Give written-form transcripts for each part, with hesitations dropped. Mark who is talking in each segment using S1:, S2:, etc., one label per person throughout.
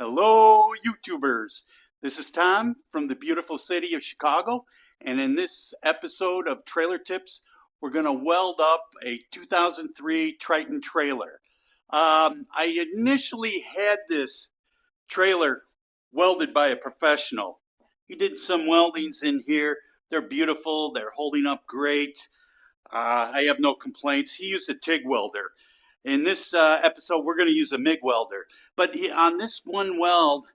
S1: Hello, YouTubers. This is Tom from the beautiful city of Chicago, and in this episode of Trailer Tips, we're going to weld up a 2003 Triton trailer. I initially had this trailer welded by a professional. He did some weldings in here. They're beautiful. They're holding up great. I have no complaints. He used a TIG welder. In this episode, we're going to use a MIG welder. But on this one weld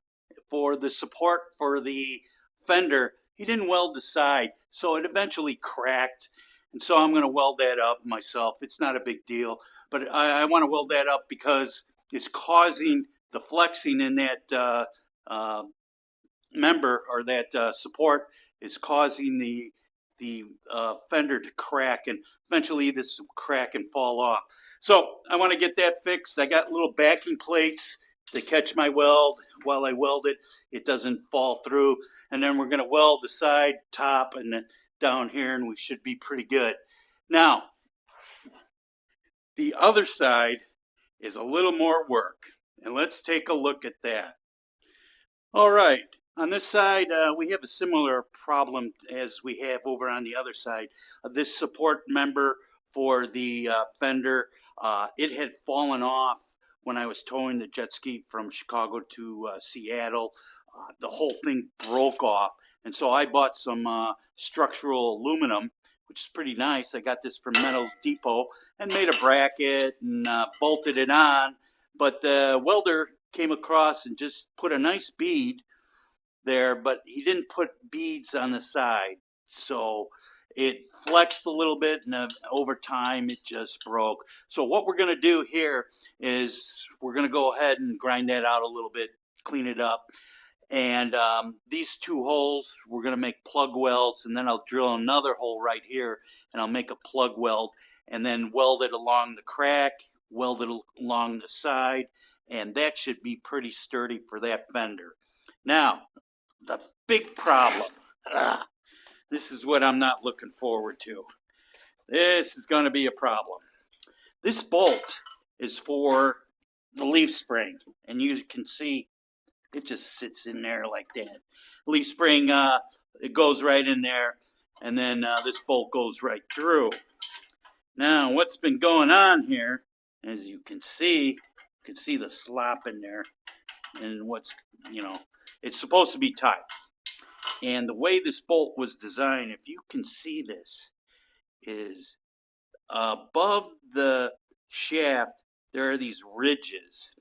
S1: for the support for the fender, he didn't weld the side, so it eventually cracked. And so I'm going to weld that up myself. It's not a big deal, but I want to weld that up because it's causing the flexing in that member, or that support is causing the fender to crack, and eventually this will crack and fall off. So I want to get that fixed. I got little backing plates to catch my weld while I weld it. It doesn't fall through. And then we're going to weld the side, top, and then down here, and we should be pretty good. Now, the other side is a little more work, and let's take a look at that. All right. On this side, we have a similar problem as we have over on the other side. This support member for the fender, it had fallen off when I was towing the jet ski from Chicago to Seattle. The whole thing broke off, and so I bought some structural aluminum, which is pretty nice. I got this from Metal Depot and made a bracket and bolted it on, but the welder came across and just put a nice bead there, but he didn't put beads on the side, so it flexed a little bit, and over time it just broke. So what we're going to do here is we're going to go ahead and grind that out a little bit, clean it up, and these two holes we're going to make plug welds, and then I'll drill another hole right here and I'll make a plug weld, and then weld it along the crack, weld it along the side, and that should be pretty sturdy for that fender. Now, the big problem. This is what I'm not looking forward to. This is going to be a problem. This bolt is for the leaf spring, and you can see it just sits in there like that. Leaf spring, it goes right in there, and then this bolt goes right through. Now, what's been going on here, as you can see the slop in there, and what's, it's supposed to be tight. And the way this bolt was designed, if you can see this, is above the shaft, there are these ridges.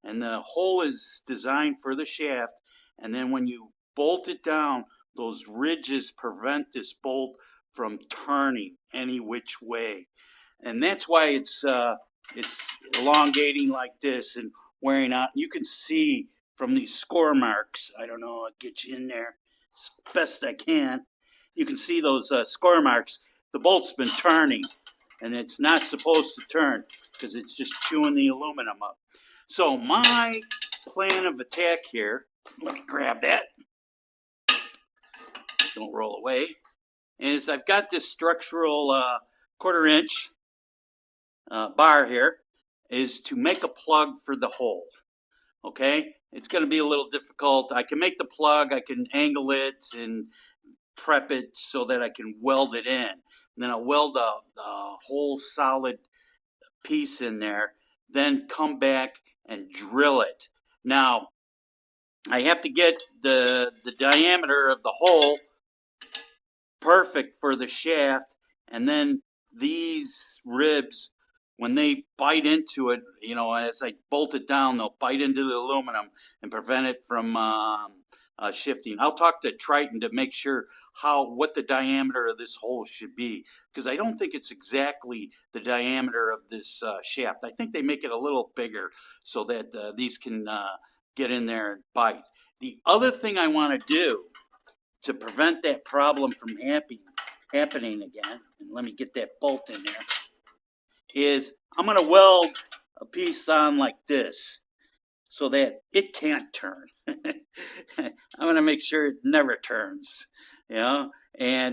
S1: And the hole is designed for the shaft. And then when you bolt it down, those ridges prevent this bolt from turning any which way. And that's why it's elongating like this and wearing out. You can see from these score marks, I don't know, I'll get you in there as best I can. You can see those score marks. The bolt's been turning, and it's not supposed to turn because it's just chewing the aluminum up. So my plan of attack here, let me grab that, don't roll away, is I've got this structural 1/4 inch bar here, is to make a plug for the hole. Okay, it's going to be a little difficult. I can make the plug, I can angle it and prep it so that I can weld it in. And then I'll weld a whole solid piece in there, then come back and drill it. Now, I have to get the diameter of the hole perfect for the shaft, and then these ribs, when they bite into it, as I bolt it down, they'll bite into the aluminum and prevent it from shifting. I'll talk to Triton to make sure what the diameter of this hole should be, because I don't think it's exactly the diameter of this shaft. I think they make it a little bigger so that these can get in there and bite. The other thing I want to do to prevent that problem from happening again, and let me get that bolt in there, is I'm going to weld a piece on like this so that it can't turn. I'm going to make sure it never turns. And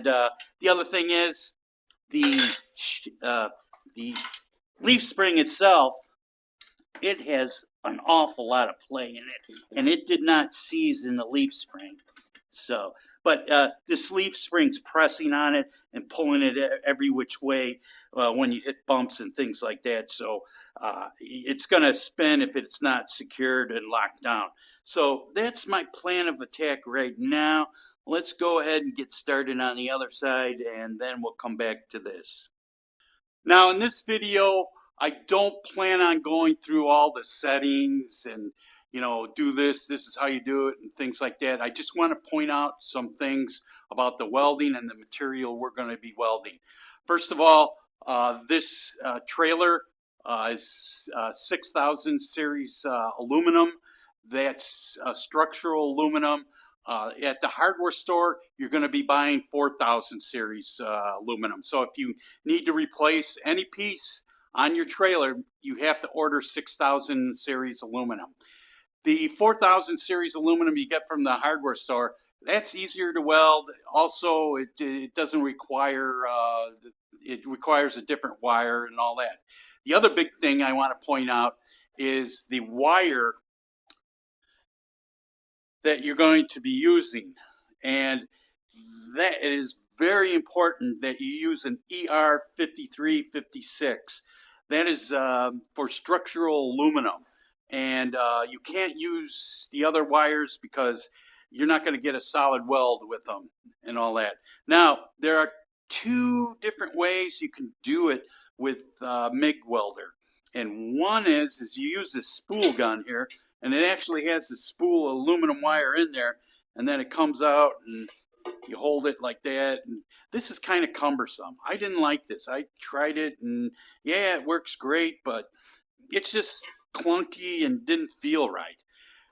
S1: the other thing is the leaf spring itself it has an awful lot of play in it, and it did not seize in the leaf spring. So, but this leaf spring's pressing on it and pulling it every which way when you hit bumps and things like that. So it's going to spin if it's not secured and locked down. So that's my plan of attack right now. Let's go ahead and get started on the other side, and then we'll come back to this. Now in this video, I don't plan on going through all the settings and do this is how you do it and things like that. I just want to point out some things about the welding and the material we're going to be welding. First of all, this trailer is 6000 series aluminum. That's structural aluminum. At the hardware store, you're going to be buying 4000 series aluminum. So if you need to replace any piece on your trailer, you have to order 6000 series aluminum. The 4000 series aluminum you get from the hardware store, that's easier to weld. Also, it doesn't require, it requires a different wire and all that. The other big thing I want to point out is the wire that you're going to be using. And that it is very important that you use an ER5356. That is for structural aluminum. And you can't use the other wires because you're not going to get a solid weld with them and all that. Now, there are two different ways you can do it with MIG welder. And one is you use this spool gun here, and it actually has a spool of aluminum wire in there, and then it comes out and you hold it like that. And this is kind of cumbersome. I didn't like this. I tried it, and yeah, it works great, but it's just clunky and didn't feel right.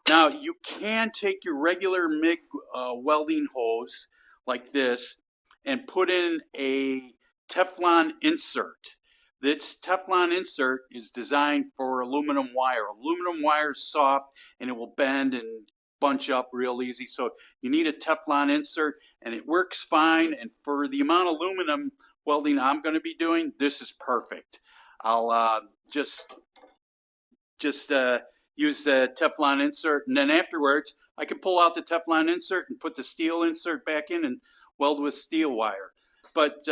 S1: Now you can take your regular MIG welding hose like this and put in a Teflon insert. This Teflon insert is designed for aluminum wire. Aluminum wire is soft and it will bend and bunch up real easy. So you need a Teflon insert, and it works fine. And for the amount of aluminum welding I'm going to be doing, this is perfect. I'll just use the Teflon insert, and then afterwards I can pull out the Teflon insert and put the steel insert back in and weld with steel wire. But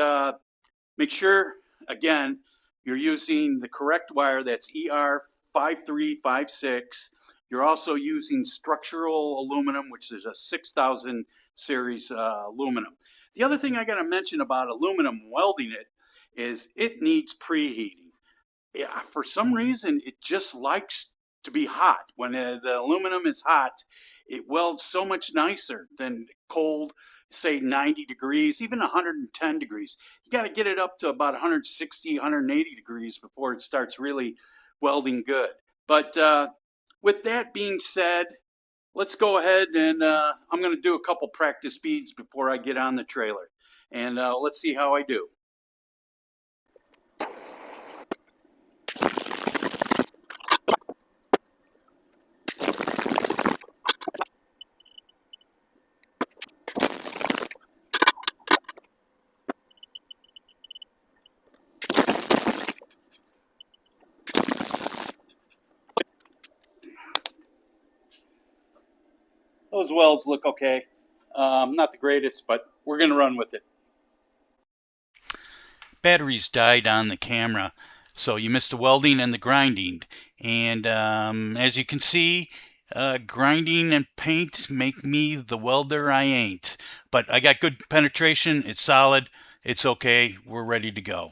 S1: make sure, again, you're using the correct wire. That's ER5356. You're also using structural aluminum, which is a 6000 series aluminum. The other thing I got to mention about aluminum welding it is it needs preheating. Yeah, for some reason, it just likes to be hot. When the aluminum is hot, it welds so much nicer than cold, say 90 degrees, even 110 degrees. You got to get it up to about 160, 180 degrees before it starts really welding good. But with that being said, let's go ahead and I'm going to do a couple practice beads before I get on the trailer. And let's see how I do. Those welds look okay. Not the greatest, but we're going to run with it. Batteries died on the camera, so you missed the welding and the grinding. And as you can see, grinding and paint make me the welder I ain't. But I got good penetration. It's solid. It's okay. We're ready to go.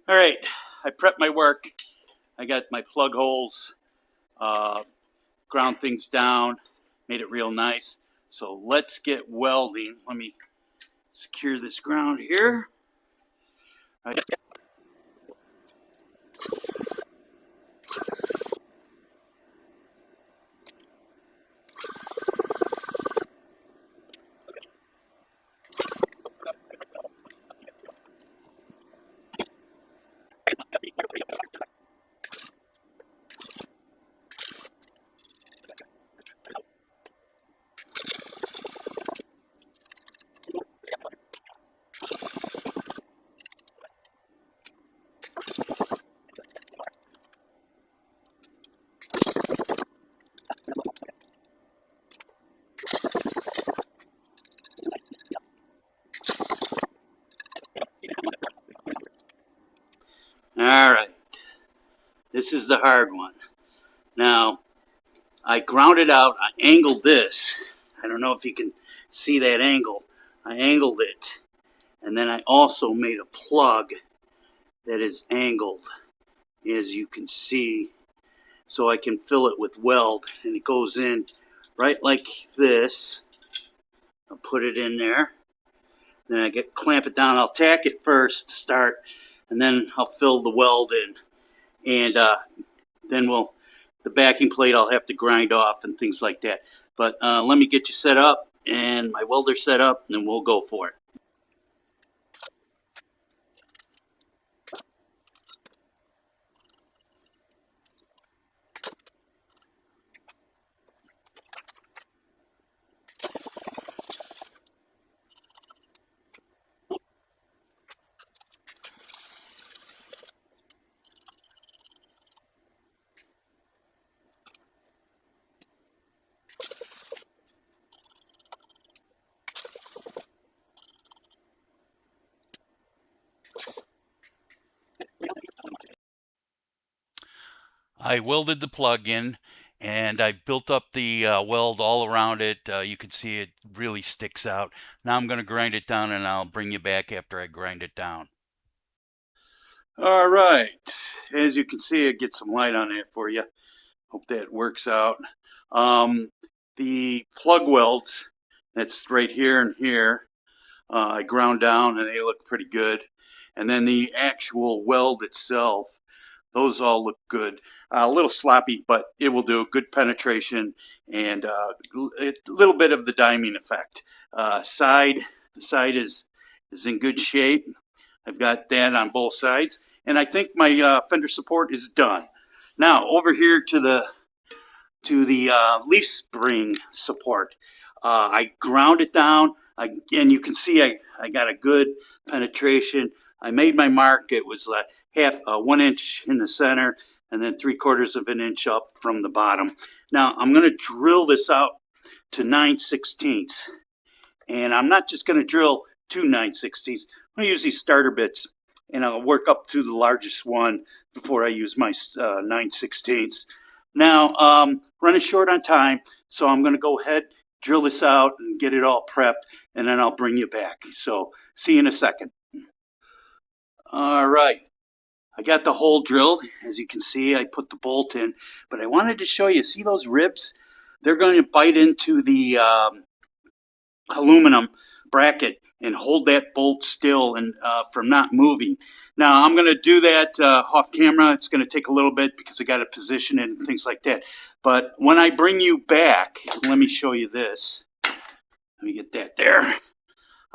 S1: All right, I prepped my work. I got my plug holes, ground things down, made it real nice. So let's get welding. Let me secure this ground here. All right. Alright, this is the hard one. Now, I grounded out, I angled this. I don't know if you can see that angle. I angled it. And then I also made a plug that is angled, as you can see, so I can fill it with weld. And it goes in right like this. I'll put it in there. Then I clamp it down. I'll tack it first to start, and then I'll fill the weld in. And then the backing plate I'll have to grind off and things like that. But let me get you set up and my welder set up, and then we'll go for it. I welded the plug in, and I built up the weld all around it. You can see it really sticks out. Now I'm going to grind it down, and I'll bring you back after I grind it down. All right, as you can see, I get some light on it for you. Hope that works out. The plug welds, that's right here and here, I ground down, and they look pretty good. And then the actual weld itself, those all look good. A little sloppy, but it will do. Good penetration and a little bit of the diming effect. The side is in good shape. I've got that on both sides, and I think my fender support is done. Now over here to the leaf spring support. I ground it down, and you can see I got a good penetration. I made my mark. It was half 1 inch in the center, and then 3/4 of an inch up from the bottom. Now I'm going to drill this out to 9/16, and I'm not just going to drill 2 9/16. I'm going to use these starter bits, and I'll work up to the largest one before I use my 9/16. Now, running short on time, so I'm going to go ahead, drill this out, and get it all prepped, and then I'll bring you back. So, see you in a second. All right. I got the hole drilled. As you can see, I put the bolt in, but I wanted to show you, see those ribs? They're going to bite into the aluminum bracket and hold that bolt still and from not moving. Now I'm going to do that off camera. It's going to take a little bit because I got to position it and things like that. But when I bring you back, let me show you this. Let me get that there.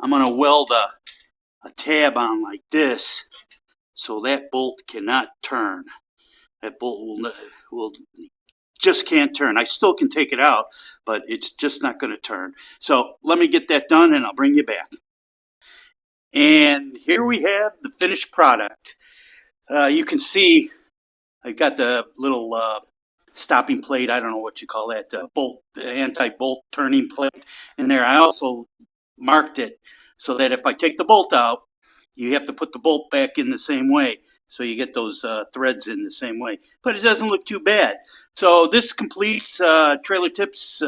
S1: I'm going to weld a tab on like this, so that bolt cannot turn. That bolt will just can't turn. I still can take it out, but it's just not going to turn. So let me get that done, and I'll bring you back. And here we have the finished product. You can see I got the little stopping plate. I don't know what you call that, bolt, the anti-bolt turning plate in there. I also marked it so that if I take the bolt out, you have to put the bolt back in the same way. So you get those threads in the same way. But it doesn't look too bad. So this completes Trailer Tips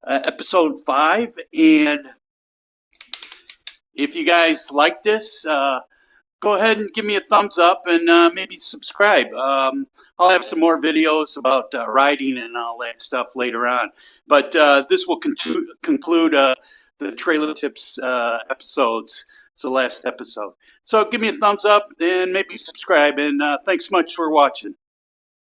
S1: episode 5. And if you guys like this, go ahead and give me a thumbs up and maybe subscribe. I'll have some more videos about riding and all that stuff later on. But this will conclude the Trailer Tips episodes. It's the last episode. So give me a thumbs up and maybe subscribe. And thanks much for watching.